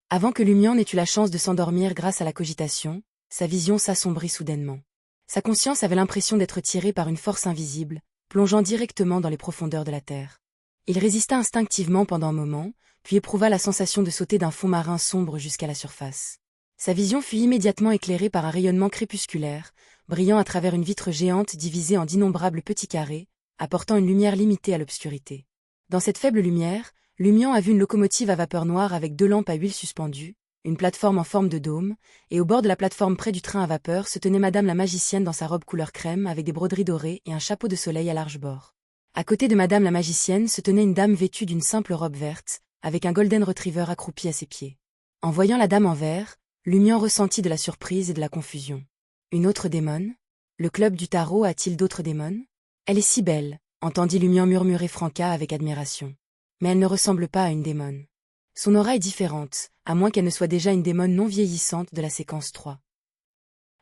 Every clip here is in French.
Avant que Lumian n'ait eu la chance de s'endormir grâce à la cogitation, sa vision s'assombrit soudainement. Sa conscience avait l'impression d'être tirée par une force invisible, plongeant directement dans les profondeurs de la terre. Il résista instinctivement pendant un moment, puis éprouva la sensation de sauter d'un fond marin sombre jusqu'à la surface. Sa vision fut immédiatement éclairée par un rayonnement crépusculaire, brillant à travers une vitre géante divisée en d'innombrables petits carrés, apportant une lumière limitée à l'obscurité. Dans cette faible lumière, Lumian a vu une locomotive à vapeur noire avec 2 lampes à huile suspendues, une plateforme en forme de dôme, et au bord de la plateforme près du train à vapeur se tenait Madame la magicienne dans sa robe couleur crème avec des broderies dorées et un chapeau de soleil à large bord. À côté de Madame la magicienne se tenait une dame vêtue d'une simple robe verte, avec un golden retriever accroupi à ses pieds. En voyant la dame en vert, Lumian ressentit de la surprise et de la confusion. Une autre démone? Le club du tarot a-t-il d'autres démones? Elle est si belle, entendit Lumian murmurer Franca avec admiration. Mais elle ne ressemble pas à une démone. Son aura est différente, à moins qu'elle ne soit déjà une démone non vieillissante de la séquence 3.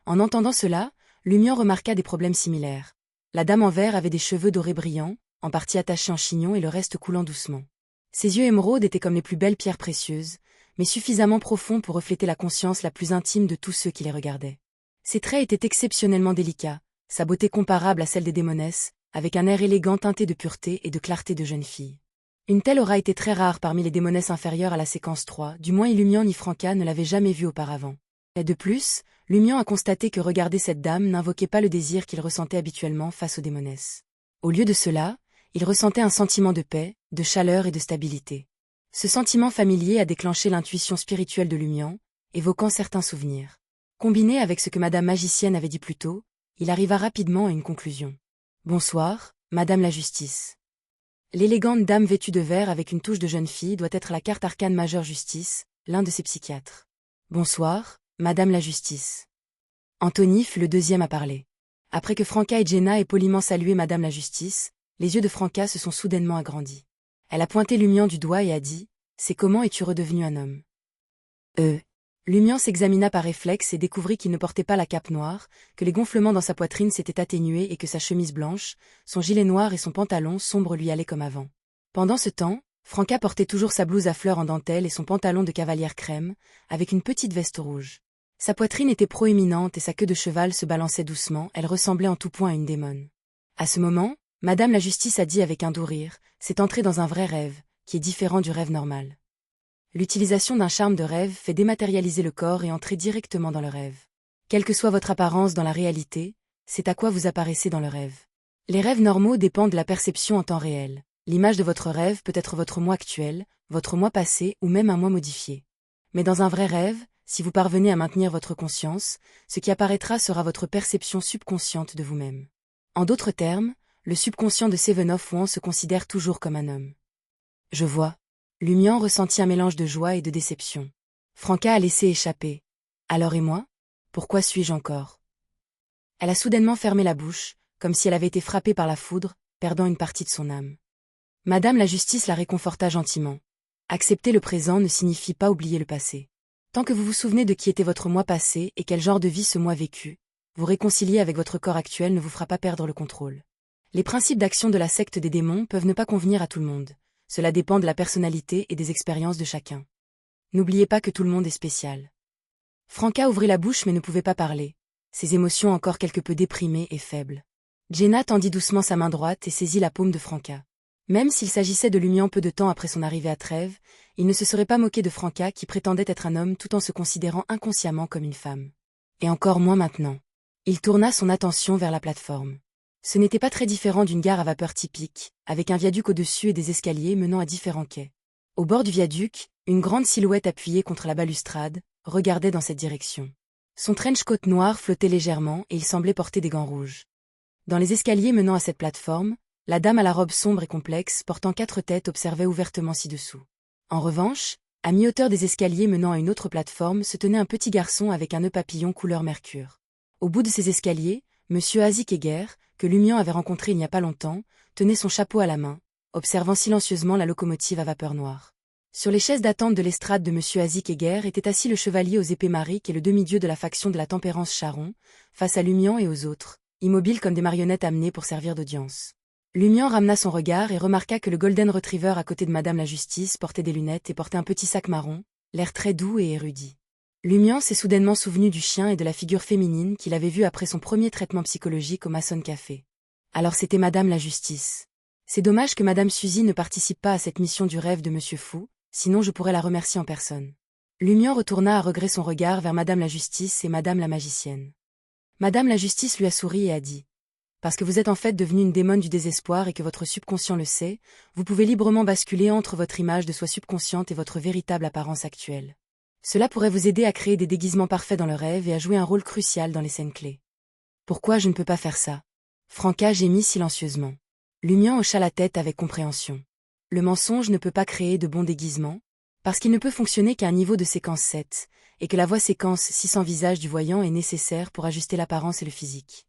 En entendant cela, Lumian remarqua des problèmes similaires. La dame en vert avait des cheveux dorés brillants, en partie attachés en chignon et le reste coulant doucement. Ses yeux émeraudes étaient comme les plus belles pierres précieuses, mais suffisamment profonds pour refléter la conscience la plus intime de tous ceux qui les regardaient. Ses traits étaient exceptionnellement délicats, sa beauté comparable à celle des démonesses, avec un air élégant teinté de pureté et de clarté de jeune fille. Une telle aura était très rare parmi les démonesses inférieures à la séquence 3, du moins Lumian ni Franca ne l'avaient jamais vue auparavant. Et de plus, Lumian a constaté que regarder cette dame n'invoquait pas le désir qu'il ressentait habituellement face aux démonesses. Au lieu de cela, il ressentait un sentiment de paix, de chaleur et de stabilité. Ce sentiment familier a déclenché l'intuition spirituelle de Lumian, évoquant certains souvenirs. Combiné avec ce que Madame magicienne avait dit plus tôt, il arriva rapidement à une conclusion. « Bonsoir, Madame la Justice. » L'élégante dame vêtue de vert avec une touche de jeune fille doit être la carte arcane majeure Justice, l'un de ses psychiatres. « Bonsoir, Madame la Justice. » Anthony fut le deuxième à parler. Après que Franca et Jenna aient poliment salué Madame la Justice, les yeux de Franca se sont soudainement agrandis. Elle a pointé Lumian du doigt et a dit « C'est comment es-tu redevenu un homme ?» Lumian s'examina par réflexe et découvrit qu'il ne portait pas la cape noire, que les gonflements dans sa poitrine s'étaient atténués et que sa chemise blanche, son gilet noir et son pantalon sombre lui allaient comme avant. Pendant ce temps, Franca portait toujours sa blouse à fleurs en dentelle et son pantalon de cavalière crème, avec une petite veste rouge. Sa poitrine était proéminente et sa queue de cheval se balançait doucement, elle ressemblait en tout point à une démone. À ce moment, Madame la Justice a dit avec un doux rire, « C'est entrer dans un vrai rêve, qui est différent du rêve normal. » L'utilisation d'un charme de rêve fait dématérialiser le corps et entrer directement dans le rêve. Quelle que soit votre apparence dans la réalité, c'est à quoi vous apparaissez dans le rêve. Les rêves normaux dépendent de la perception en temps réel. L'image de votre rêve peut être votre moi actuel, votre moi passé ou même un moi modifié. Mais dans un vrai rêve, si vous parvenez à maintenir votre conscience, ce qui apparaîtra sera votre perception subconsciente de vous-même. En d'autres termes, le subconscient de Seven of Wands se considère toujours comme un homme. Je vois. Lumian ressentit un mélange de joie et de déception. Franca a laissé échapper. Alors et moi? Pourquoi suis-je encore? Elle a soudainement fermé la bouche, comme si elle avait été frappée par la foudre, perdant une partie de son âme. Madame la Justice la réconforta gentiment. Accepter le présent ne signifie pas oublier le passé. Tant que vous vous souvenez de qui était votre moi passé et quel genre de vie ce moi vécu, vous réconcilier avec votre corps actuel ne vous fera pas perdre le contrôle. Les principes d'action de la secte des démons peuvent ne pas convenir à tout le monde. Cela dépend de la personnalité et des expériences de chacun. N'oubliez pas que tout le monde est spécial. Franca ouvrit la bouche mais ne pouvait pas parler, ses émotions encore quelque peu déprimées et faibles. Jenna tendit doucement sa main droite et saisit la paume de Franca. Même s'il s'agissait de Lumian peu de temps après son arrivée à Trèves, il ne se serait pas moqué de Franca qui prétendait être un homme tout en se considérant inconsciemment comme une femme. Et encore moins maintenant. Il tourna son attention vers la plateforme. Ce n'était pas très différent d'une gare à vapeur typique, avec un viaduc au-dessus et des escaliers menant à différents quais. Au bord du viaduc, une grande silhouette appuyée contre la balustrade, regardait dans cette direction. Son trench-coat noir flottait légèrement et il semblait porter des gants rouges. Dans les escaliers menant à cette plateforme, la dame à la robe sombre et complexe portant 4 têtes observait ouvertement ci-dessous. En revanche, à mi-hauteur des escaliers menant à une autre plateforme se tenait un petit garçon avec un nœud papillon couleur mercure. Au bout de ces escaliers, Monsieur Azikeger, que Lumian avait rencontré il n'y a pas longtemps, tenait son chapeau à la main, observant silencieusement la locomotive à vapeur noire. Sur les chaises d'attente de l'estrade de Monsieur Azikeger était assis le chevalier aux épées mariques et le demi-dieu de la faction de la tempérance Charon, face à Lumian et aux autres, immobiles comme des marionnettes amenées pour servir d'audience. Lumian ramena son regard et remarqua que le Golden Retriever à côté de Madame la Justice portait des lunettes et portait un petit sac marron, l'air très doux et érudit. Lumian s'est soudainement souvenu du chien et de la figure féminine qu'il avait vue après son premier traitement psychologique au Mason Café. Alors c'était Madame la Justice. C'est dommage que Madame Suzy ne participe pas à cette mission du rêve de Monsieur Fou, sinon je pourrais la remercier en personne. Lumian retourna à regret son regard vers Madame la Justice et Madame la Magicienne. Madame la Justice lui a souri et a dit « Parce que vous êtes en fait devenue une démone du désespoir et que votre subconscient le sait, vous pouvez librement basculer entre votre image de soi subconsciente et votre véritable apparence actuelle. Cela pourrait vous aider à créer des déguisements parfaits dans le rêve et à jouer un rôle crucial dans les scènes clés. » Pourquoi je ne peux pas faire ça? Franca gémit silencieusement. Lumian hocha la tête avec compréhension. Le mensonge ne peut pas créer de bons déguisements, parce qu'il ne peut fonctionner qu'à un niveau de séquence 7, et que la voix séquence 600 visage du voyant est nécessaire pour ajuster l'apparence et le physique.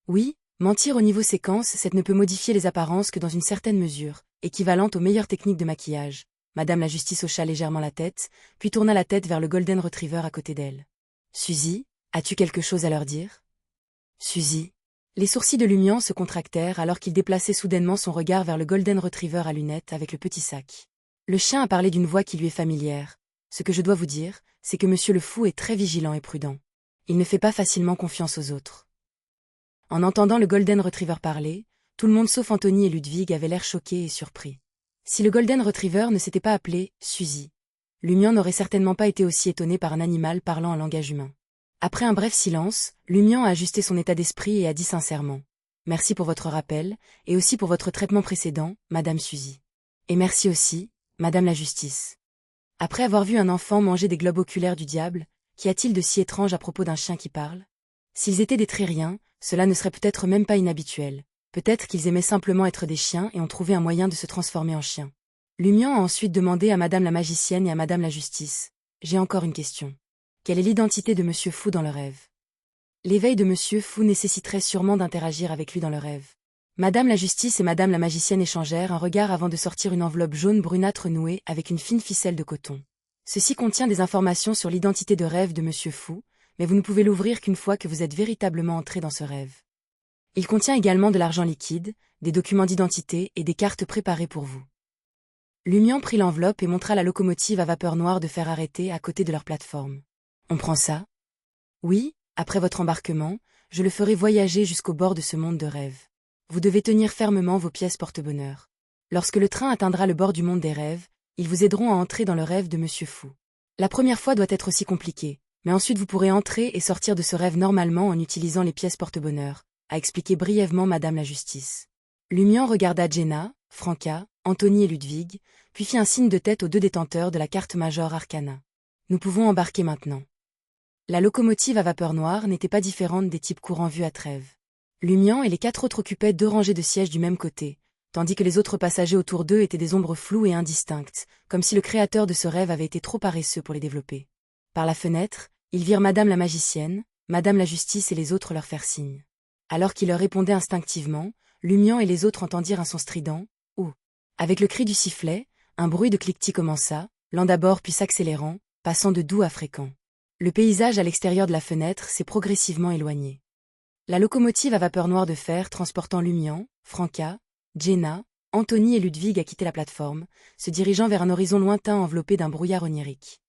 Oui, mentir au niveau séquence 7 ne peut modifier les apparences que dans une certaine mesure, équivalente aux meilleures techniques de maquillage. Madame la Justice hocha légèrement la tête, puis tourna la tête vers le Golden Retriever à côté d'elle. Suzy, as-tu quelque chose à leur dire? Suzy. Les sourcils de Lumian se contractèrent alors qu'il déplaçait soudainement son regard vers le Golden Retriever à lunettes avec le petit sac. Le chien a parlé d'une voix qui lui est familière. Ce que je dois vous dire, c'est que Monsieur le Fou est très vigilant et prudent. Il ne fait pas facilement confiance aux autres. En entendant le Golden Retriever parler, tout le monde sauf Anthony et Ludwig avait l'air choqué et surpris. Si le Golden Retriever ne s'était pas appelé Suzy, Lumian n'aurait certainement pas été aussi étonné par un animal parlant en langage humain. Après un bref silence, Lumian a ajusté son état d'esprit et a dit sincèrement « Merci pour votre rappel, et aussi pour votre traitement précédent, Madame Suzy. Et merci aussi, Madame la Justice. » Après avoir vu un enfant manger des globes oculaires du diable, qu'y a-t-il de si étrange à propos d'un chien qui parle? S'ils étaient des terriens, cela ne serait peut-être même pas inhabituel. Peut-être qu'ils aimaient simplement être des chiens et ont trouvé un moyen de se transformer en chien. Lumian a ensuite demandé à Madame la Magicienne et à Madame la Justice « J'ai encore une question. Quelle est l'identité de Monsieur Fou dans le rêve? » L'éveil de Monsieur Fou nécessiterait sûrement d'interagir avec lui dans le rêve. Madame la Justice et Madame la Magicienne échangèrent un regard avant de sortir une enveloppe jaune brunâtre nouée avec une fine ficelle de coton. Ceci contient des informations sur l'identité de rêve de Monsieur Fou, mais vous ne pouvez l'ouvrir qu'une fois que vous êtes véritablement entré dans ce rêve. Il contient également de l'argent liquide, des documents d'identité et des cartes préparées pour vous. Lumian prit l'enveloppe et montra la locomotive à vapeur noire de fer arrêtée à côté de leur plateforme. On prend ça? Oui, après votre embarquement, je le ferai voyager jusqu'au bord de ce monde de rêve. Vous devez tenir fermement vos pièces porte-bonheur. Lorsque le train atteindra le bord du monde des rêves, ils vous aideront à entrer dans le rêve de Monsieur Fou. La première fois doit être aussi compliquée, mais ensuite vous pourrez entrer et sortir de ce rêve normalement en utilisant les pièces porte-bonheur, a expliqué brièvement Madame la Justice. Lumian regarda Jenna, Franca, Anthony et Ludwig, puis fit un signe de tête aux deux détenteurs de la carte Major Arcana. Nous pouvons embarquer maintenant. La locomotive à vapeur noire n'était pas différente des types courants vus à Trèves. Lumian et les 4 autres occupaient 2 rangées de sièges du même côté, tandis que les autres passagers autour d'eux étaient des ombres floues et indistinctes, comme si le créateur de ce rêve avait été trop paresseux pour les développer. Par la fenêtre, ils virent Madame la Magicienne, Madame la Justice et les autres leur faire signe. Alors qu'ils leur répondaient instinctivement, Lumian et les autres entendirent un son strident, « Ouh !» Avec le cri du sifflet, un bruit de cliquetis commença, lent d'abord puis s'accélérant, passant de doux à fréquent. Le paysage à l'extérieur de la fenêtre s'est progressivement éloigné. La locomotive à vapeur noire de fer transportant Lumian, Franca, Jenna, Anthony et Ludwig a quitté la plateforme, se dirigeant vers un horizon lointain enveloppé d'un brouillard onirique.